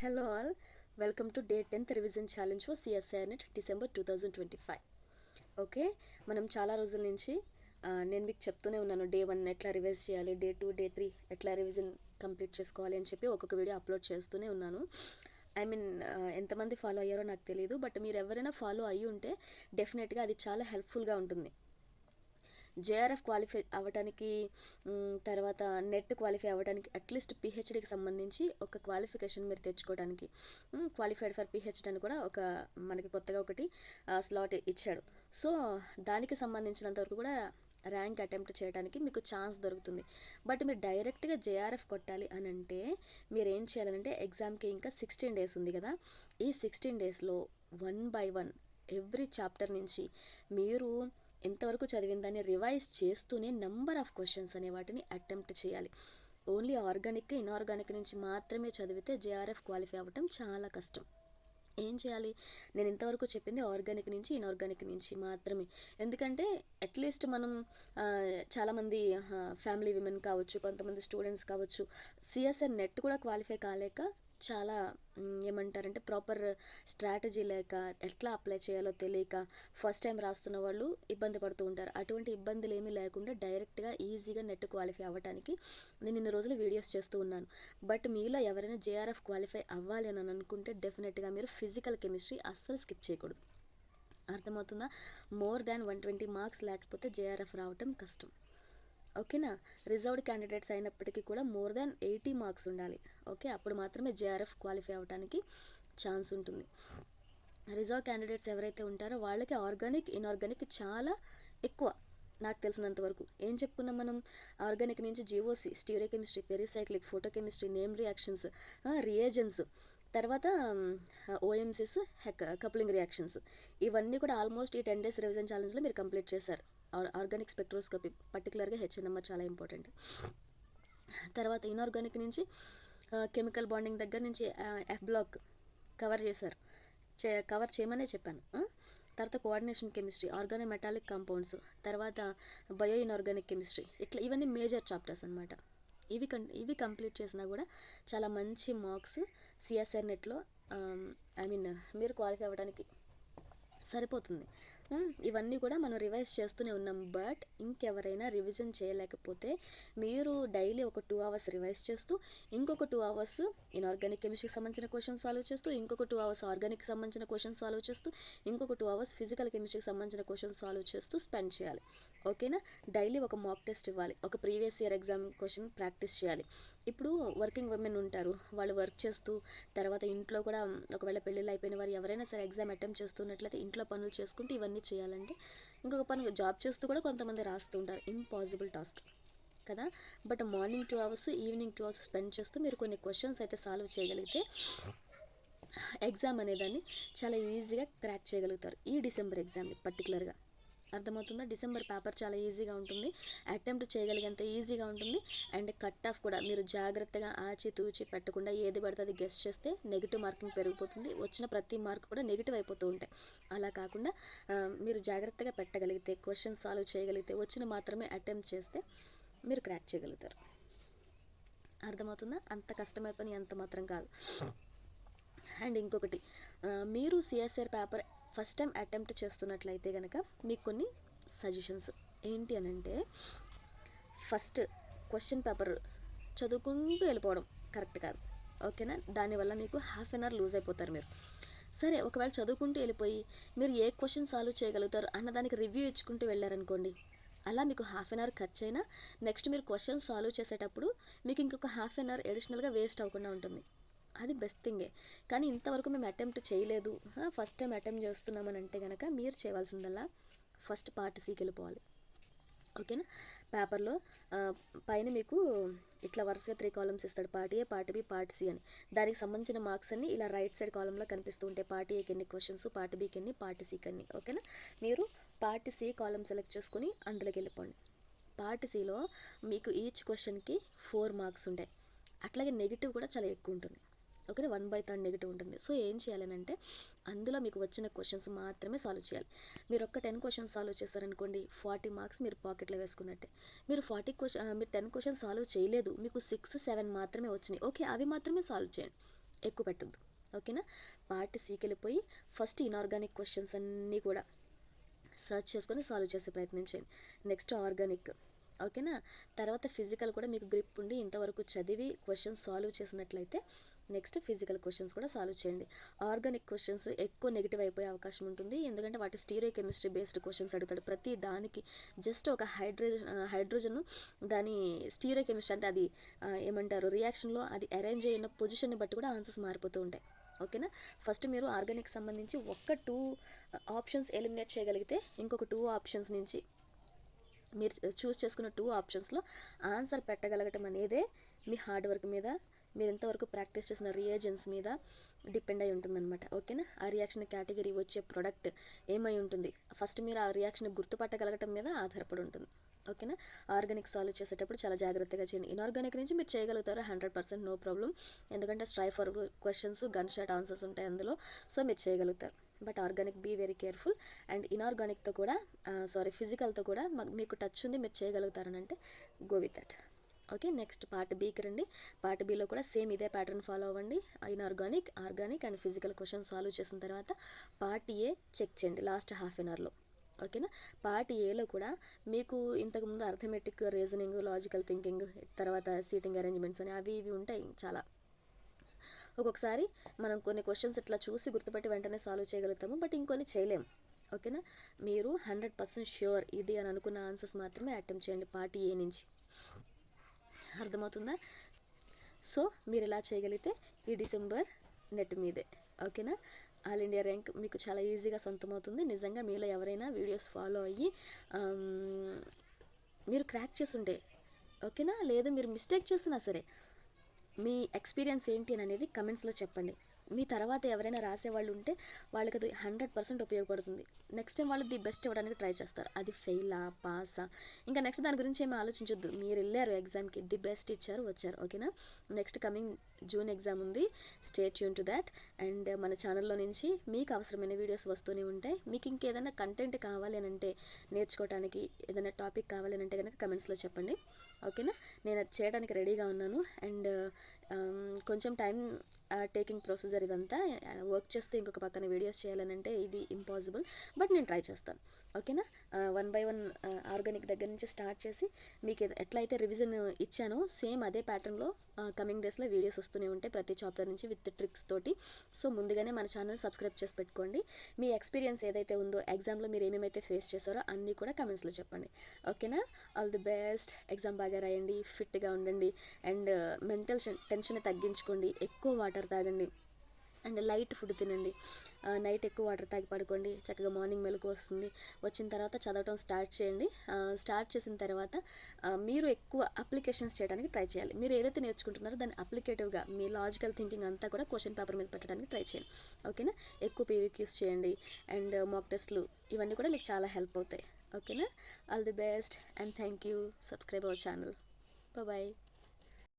Hello all, welcome to day 10th revision challenge for CSIR NET December 2025. Okay, మనం చాలా రోజుల నుంచి నేను మీకు చెప్తూనే ఉన్నాను డే 1 ఎట్లా రివైజ్ చేయాలి, డే 2 డే 3 ఎట్లా రివిజన్ కంప్లీట్ చేసుకోవాలి అని చెప్పి ఒక్కొక్క వీడియో అప్లోడ్ చేస్తూనే ఉన్నాను. ఎంతమంది ఫాలో అయ్యారో నాకు తెలియదు, బట్ మీరు ఎవరైనా ఫాలో అయ్యి ఉంటే డెఫినెట్గా అది చాలా హెల్ప్ఫుల్గా ఉంటుంది. జేఆర్ఎఫ్ క్వాలిఫై అవ్వడానికి, తర్వాత నెట్ క్వాలిఫై అవ్వడానికి, అట్లీస్ట్ పిహెచ్డికి సంబంధించి ఒక క్వాలిఫికేషన్ మీరు తెచ్చుకోవడానికి, క్వాలిఫైడ్ ఫర్ పిహెచ్డి అని కూడా ఒక మనకి కొత్తగా ఒకటి స్లాట్ ఇచ్చాడు. సో దానికి సంబంధించినంత వరకు కూడా ర్యాంక్ అటెంప్ట్ చేయడానికి మీకు ఛాన్స్ దొరుకుతుంది. బట్ మీరు డైరెక్ట్గా జేఆర్ఎఫ్ కొట్టాలి అని అంటే మీరు ఏం చేయాలంటే, ఎగ్జామ్కి ఇంకా 16 డేస్ ఉంది కదా, ఈ 16 డేస్లో 1 by 1 ఎవ్రీ చాప్టర్ నుంచి మీరు ఎంతవరకు చదివిన దాన్ని రివైజ్ చేస్తూనే నెంబర్ ఆఫ్ క్వశ్చన్స్ అనే వాటిని అటెంప్ట్ చేయాలి. ఓన్లీ ఆర్గానిక్ ఇన్ఆర్గానిక్ నుంచి మాత్రమే చదివితే జేఆర్ఎఫ్ క్వాలిఫై అవ్వటం చాలా కష్టం. ఏం చేయాలి? నేను ఇంతవరకు చెప్పింది ఆర్గానిక్ నుంచి ఇన్ఆర్గానిక్ నుంచి మాత్రమే. ఎందుకంటే అట్లీస్ట్ మనం చాలామంది ఫ్యామిలీ విమెన్ కావచ్చు, కొంతమంది స్టూడెంట్స్ కావచ్చు, సిఎస్ఆర్ నెట్ కూడా క్వాలిఫై కాలేక చాలా ఏమంటారంటే ప్రాపర్ స్ట్రాటజీ లేక, ఎట్లా అప్లై చేయాలో తెలియక ఫస్ట్ టైం రాస్తున్న వాళ్ళు ఇబ్బంది పడుతూ ఉంటారు. అటువంటి ఇబ్బందులు ఏమీ లేకుండా డైరెక్ట్గా ఈజీగా నెట్ క్వాలిఫై అవ్వడానికి నేను ఇన్ని రోజులు వీడియోస్ చేస్తూ ఉన్నాను. బట్ మీలో ఎవరైనా జేఆర్ఎఫ్ క్వాలిఫై అవ్వాలి అని అనుకుంటే డెఫినెట్గా మీరు ఫిజికల్ కెమిస్ట్రీ అస్సలు స్కిప్ చేయకూడదు. అర్థమవుతుందా? మోర్ దాన్ 120 మార్క్స్ లేకపోతే జేఆర్ఎఫ్ రావటం కష్టం. ఓకేనా? రిజర్వ్డ్ క్యాండిడేట్స్ అయినప్పటికీ కూడా మోర్ దాన్ 80 మార్క్స్ ఉండాలి. ఓకే, అప్పుడు మాత్రమే జేఆర్ఎఫ్ క్వాలిఫై అవ్వడానికి ఛాన్స్ ఉంటుంది. రిజర్వ్ క్యాండిడేట్స్ ఎవరైతే ఉంటారో వాళ్ళకి ఆర్గానిక్ ఇన్ఆర్గానిక్ చాలా ఎక్కువ. నాకు తెలిసినంత వరకు ఏం చెప్పుకున్నాం మనం? ఆర్గానిక్ నుంచి GOC, stereochemistry, pericyclic, photochemistry, name reactions, reagents, తర్వాత ఓఎంసిస్, కప్లింగ్ రియాక్షన్స్, ఇవన్నీ కూడా ఆల్మోస్ట్ ఈ 10 డేస్ రివిజన్ ఛాలెంజ్లో మీరు కంప్లీట్ చేశారు. ఆర్గానిక్ స్పెక్ట్రోస్కోపీ పర్టికులర్గా హెచ్ఎన్ఎంఆర్ చాలా ఇంపార్టెంట్. తర్వాత ఇన్ఆర్గానిక్ నుంచి కెమికల్ బాండింగ్ దగ్గర నుంచి ఎఫ్ బ్లాక్ కవర్ చేశారు. కవర్ చేయమనే చెప్పాను. తర్వాత కోఆర్డినేషన్ కెమిస్ట్రీ, ఆర్గానోమెటాలిక్ కాంపౌండ్స్, తర్వాత బయో ఇన్ఆర్గానిక్ కెమిస్ట్రీ, ఇట్లా ఇవన్నీ మేజర్ చాప్టర్స్ అనమాట. ఇవి కంప్లీట్ చేసినా కూడా చాలా మంచి మార్క్స్ సిఎస్ఆర్ నెట్లో మీరు క్వాలిఫై అవ్వడానికి సరిపోతుంది. ఇవన్నీ కూడా మనం రివైజ్ చేస్తూనే ఉన్నాం. బట్ ఇంకెవరైనా రివిజన్ చేయలేకపోతే మీరు డైలీ ఒక 2 hours రివైజ్ చేస్తూ, ఇంకొక 2 hours ఇన్ఆర్గానిక్ కెమిస్ట్రీకి సంబంధించిన క్వశ్చన్స్ సాల్వ్ చేస్తూ, ఇంకొక 2 hours ఆర్గానిక్ సంబంధించిన క్వశ్చన్స్ సాల్వ్ చేస్తూ, ఇంకొక 2 hours ఫిజికల్ కెమిస్ట్రీకి సంబంధించిన క్వశ్చన్స్ సాల్వ్ చేస్తూ స్పెండ్ చేయాలి. ఓకేనా? డైలీ ఒక మాక్ టెస్ట్ ఇవ్వాలి, ఒక previous year exam question practice చేయాలి. ఇప్పుడు వర్కింగ్ ఉమెన్ ఉంటారు, వాళ్ళు వర్క్ చేస్తూ, తర్వాత ఇంట్లో కూడా ఒకవేళ పెళ్ళిళ్ళు అయిపోయిన వారు ఎవరైనా సరే ఎగ్జామ్ అటెంప్ట్ చేస్తున్నట్లయితే ఇంట్లో పనులు చేసుకుంటూ ఇవన్నీ చేయాలంటే, ఇంకొక పని జాబ్ చేస్తూ కూడా కొంతమంది రాస్తూ ఉంటారు. ఇంపాసిబుల్ టాస్క్ కదా. But morning 2 hours evening 2 hours spend చేస్తూ మీరు కొన్ని క్వశ్చన్స్ అయితే సాల్వ్ చేయగలిగితే ఎగ్జామ్ అనేదాన్ని చాలా ఈజీగా క్రాక్ చేయగలుగుతారు. ఈ డిసెంబర్ ఎగ్జామ్ని పర్టికులర్గా. అర్థమవుతుందా? డిసెంబర్ పేపర్ చాలా ఈజీగా ఉంటుంది, అటెంప్ట్ చేయగలిగేంత ఈజీగా ఉంటుంది. అండ్ కట్ ఆఫ్ కూడా మీరు జాగ్రత్తగా ఆచితూచి పెట్టకుండా ఏది పడితే అది గెస్ట్ చేస్తే నెగిటివ్ మార్కింగ్ పెరిగిపోతుంది. వచ్చిన ప్రతి మార్క్ కూడా నెగిటివ్ అయిపోతూ ఉంటాయి. అలా కాకుండా మీరు జాగ్రత్తగా పెట్టగలిగితే, క్వశ్చన్స్ సాల్వ్ చేయగలిగితే, వచ్చిన మాత్రమే అటెంప్ట్ చేస్తే మీరు క్రాక్ చేయగలుగుతారు. అర్థమవుతుందా? అంత కష్టమైన పని అంత మాత్రం కాదు. అండ్ ఇంకొకటి, మీరు CSR paper first time attempt చేస్తున్నట్లయితే కనుక మీకు కొన్ని సజెషన్స్ ఏంటి అని అంటే, ఫస్ట్ క్వశ్చన్ పేపర్ చదువుకుంటూ వెళ్ళిపోవడం కరెక్ట్ కాదు. ఓకేనా? దానివల్ల మీకు ½ an hour లూజ్ అయిపోతారు మీరు. సరే, ఒకవేళ చదువుకుంటూ వెళ్ళిపోయి మీరు ఏ క్వశ్చన్ సాల్వ్ చేయగలుగుతారు అన్నదానికి రివ్యూ ఇచ్చుకుంటూ వెళ్ళారనుకోండి, అలా మీకు ½ an hour ఖర్చు అయినా నెక్స్ట్ మీరు క్వశ్చన్ సాల్వ్ చేసేటప్పుడు మీకు ఇంకొక ½ an hour ఎడిషనల్గా వేస్ట్ అవ్వకుండా ఉంటుంది. అది బెస్ట్ థింగే. కానీ ఇంతవరకు మేము అటెంప్ట్ చేయలేదు, ఫస్ట్ టైం అటెంప్ట్ చేస్తున్నామని అంటే కనుక మీరు చేయవలసిందల్లా ఫస్ట్ పార్ట్ సికి వెళ్ళిపోవాలి. ఓకేనా? పేపర్లో పైన మీకు ఇట్లా వరుసగా 3 columns ఇస్తాడు, part A, part B, part C అని. దానికి సంబంధించిన మార్క్స్ అన్ని ఇలా రైట్ సైడ్ కాలంలో కనిపిస్తూ ఉంటాయి. పార్ట్ ఏకి ఎన్ని క్వశ్చన్స్, పార్ట్ బికి ఎన్ని, పార్ట్ సికి ఎన్ని. ఓకేనా? మీరు పార్ట్ సి కాలం సెలెక్ట్ చేసుకొని అందులోకి వెళ్ళిపోండి. పార్ట్ సిలో మీకు ఈచ్ క్వశ్చన్కి 4 మార్క్స్ ఉంటాయి. అట్లాగే నెగిటివ్ కూడా చాలా ఎక్కువ ఉంటుంది. ఓకే, 1/3 నెగిటివ్ ఉంటుంది. సో ఏం చేయాలనంటే, అందులో మీకు వచ్చిన క్వశ్చన్స్ మాత్రమే సాల్వ్ చేయాలి. మీరు ఒక 10 క్వశ్చన్స్ సాల్వ్ చేశారనుకోండి, 40 మార్క్స్ మీరు పాకెట్లో వేసుకున్నట్టే. మీరు 10 క్వశ్చన్స్ సాల్వ్ చేయలేదు, మీకు 6, 7 మాత్రమే వచ్చినాయి. ఓకే, అవి మాత్రమే సాల్వ్ చేయండి. ఎక్కువ పెట్టద్దు. ఓకేనా. పార్ట్ సికి వెళ్ళిపోయి ఫస్ట్ ఇనార్గానిక్ క్వశ్చన్స్ అన్నీ కూడా సర్చ్ చేసుకొని సాల్వ్ చేసే ప్రయత్నం చేయండి. Next organic. ఓకేనా. తర్వాత ఫిజికల్ కూడా మీకు గ్రిప్ ఉండి ఇంతవరకు చదివి క్వశ్చన్స్ సాల్వ్ చేసినట్లయితే నెక్స్ట్ ఫిజికల్ క్వశ్చన్స్ కూడా సాల్వ్ చేయండి. ఆర్గానిక్ క్వశ్చన్స్ ఎక్కువ నెగిటివ్ అయిపోయే అవకాశం ఉంటుంది, ఎందుకంటే వాటి స్టీరియో కెమిస్ట్రీ బేస్డ్ క్వశ్చన్స్ అడుగుతాడు. ప్రతి దానికి జస్ట్ ఒక హైడ్రోజన్ దాని స్టీరియో కెమిస్ట్రీ అంటే అది ఏమంటారు రియాక్షన్లో అది అరేంజ్ అయిన పొజిషన్ని బట్టి కూడా ఆన్సర్స్ మారిపోతూ ఉంటాయి. ఓకేనా. ఫస్ట్ మీరు ఆర్గానిక్ సంబంధించి ఒక్క 2 ఆప్షన్స్ ఎలిమినేట్ చేయగలిగితే ఇంకొక 2 ఆప్షన్స్ నుంచి మీరు చూస్ చేసుకున్న 2 ఆప్షన్స్లో ఆన్సర్ పెట్టగలగటం అనేదే మీ హార్డ్ వర్క్ మీద, మీరు ఎంతవరకు ప్రాక్టీస్ చేసిన రియేజెన్స్ మీద డిపెండ్ అయి ఉంటుందన్నమాట. ఓకేనా. ఆ రియాక్షన్ కేటగిరీ వచ్చే ప్రొడక్ట్ ఏమై ఉంటుంది, ఫస్ట్ మీరు ఆ రియాక్షన్ గుర్తుపట్టగలగటం మీద ఆధారపడి ఉంటుంది. ఓకేనా. ఆర్గానిక్ సాల్వ్ చేసేటప్పుడు చాలా జాగ్రత్తగా చేయండి. ఇన్ఆర్గానిక్ నుంచి మీరు చేయగలుగుతారు 100%, నో ప్రాబ్లం, ఎందుకంటే straightforward questions, gun shot answers ఉంటాయి అందులో, సో మీరు చేయగలుగుతారు. But organic be very careful. And ఇన్ఆర్గానిక్తో కూడా ఫిజికల్తో కూడా మీకు టచ్ ఉంది, మీరు చేయగలుగుతారని అంటే go with that. Okay. Next part బికి రండి. పార్ట్ బిలో కూడా సేమ్ ఇదే ప్యాటర్న్ ఫాలో అవ్వండి. Inorganic, organic and physical question solve చేసిన తర్వాత పార్ట్ ఏ చెక్ చేయండి లాస్ట్ హాఫ్ అన్ అవర్లో. ఓకేనా. పార్ట్ ఏలో కూడా మీకు ఇంతకుముందు అర్థమెటిక్, రీజనింగ్, లాజికల్ థింకింగ్, తర్వాత సీటింగ్ అరేంజ్మెంట్స్ అని అవి ఇవి ఉంటాయి చాలా. ఒక్కొక్కసారి మనం కొన్ని క్వశ్చన్స్ ఇట్లా చూసి గుర్తుపట్టి వెంటనే సాల్వ్ చేయగలుగుతాము, బట్ ఇంకొన్ని చేయలేము. ఓకేనా. మీరు 100% ష్యూర్ ఇది అని అనుకున్న ఆన్సర్స్ మాత్రమే అటెంప్ట్ చేయండి పార్ట్ ఏ నుంచి. అర్థమవుతుందా? సో మీరు ఇలా చేయగలిగితే ఈ డిసెంబర్ నెట్ మీదే. ఓకేనా. ఆల్ ఇండియా ర్యాంక్ మీకు చాలా ఈజీగా సొంతమవుతుంది. నిజంగా మీలో ఎవరైనా వీడియోస్ ఫాలో అయ్యి మీరు క్రాక్ చేస్తుంటే, ఓకేనా, లేదు మీరు మిస్టేక్ చేసినా సరే మీ ఎక్స్పీరియన్స్ ఏంటి అని అనేది కమెంట్స్లో చెప్పండి. మీ తర్వాత ఎవరైనా రాసేవాళ్ళు ఉంటే వాళ్ళకి అది 100% ఉపయోగపడుతుంది. నెక్స్ట్ టైం వాళ్ళు ది బెస్ట్ ఇవ్వడానికి ట్రై చేస్తారు. అది ఫెయిలా పాసా ఇంకా నెక్స్ట్ దాని గురించి ఏమీ ఆలోచించొద్దు. మీరు వెళ్ళారు ఎగ్జామ్కి, ది బెస్ట్ ఇచ్చారు, వచ్చారు. ఓకేనా. నెక్స్ట్ కమింగ్ జూన్ ఎగ్జామ్ ఉంది, stay tune to that. And మన ఛానల్లో నుంచి మీకు అవసరమైన వీడియోస్ వస్తూనే ఉంటాయి. మీకు ఇంకేదైనా కంటెంట్ కావాలి అని అంటే, నేర్చుకోవడానికి ఏదైనా టాపిక్ కావాలి అని అంటే కనుక కమెంట్స్లో చెప్పండి. ఓకేనా. నేను అది చేయడానికి రెడీగా ఉన్నాను. అండ్ కొంచెం టైం టేకింగ్ ప్రొసీజర్ ఇదంతా. వర్క్ చేస్తూ ఇంకొక పక్కన వీడియోస్ చేయాలని అంటే ఇది ఇంపాసిబుల్, బట్ నేను ట్రై చేస్తాను. ఓకేనా. 1 by 1 ఆర్గానిక్ దగ్గర నుంచి స్టార్ట్ చేసి మీకు ఎట్లయితే రివిజన్ ఇచ్చానో సేమ్ అదే ప్యాటర్న్లో కమింగ్ డేస్లో వీడియోస్ వస్తూనే ఉంటాయి ప్రతి చాప్టర్ నుంచి విత్ ట్రిక్స్ తోటి. సో ముందుగానే మన ఛానల్ సబ్స్క్రైబ్ చేసి పెట్టుకోండి. మీ ఎక్స్పీరియన్స్ ఏదైతే ఉందో, ఎగ్జామ్లో మీరు ఏమేమైతే ఫేస్ చేశారో అన్నీ కూడా కమెంట్స్లో చెప్పండి. ఓకేనా. All the best. ఎగ్జామ్ బాగా రాయండి, ఫిట్గా ఉండండి, అండ్ మెంటల్ టెన్షన్ తగ్గించుకోండి, ఎక్కువ వాటర్ తాగండి, అండ్ లైట్ ఫుడ్ తినండి. నైట్ ఎక్కువ వాటర్ తాగి పడుకోండి, చక్కగా మార్నింగ్ మెలకు వస్తుంది. వచ్చిన తర్వాత చదవటం స్టార్ట్ చేయండి. స్టార్ట్ చేసిన తర్వాత మీరు ఎక్కువ అప్లికేషన్స్ చేయడానికి ట్రై చేయాలి. మీరు ఏదైతే నేర్చుకుంటున్నారో దాన్ని అప్లికేటివ్గా మీ లాజికల్ థింకింగ్ అంతా కూడా క్వశ్చన్ పేపర్ మీద పెట్టడానికి ట్రై చేయండి. ఓకేనా. ఎక్కువ పీవీక్యూస్ చేయండి, అండ్ మాక్ టెస్ట్లు ఇవన్నీ కూడా మీకు చాలా హెల్ప్ అవుతాయి. ఓకేనా. All the best and thank you. Subscribe our channel. Bye.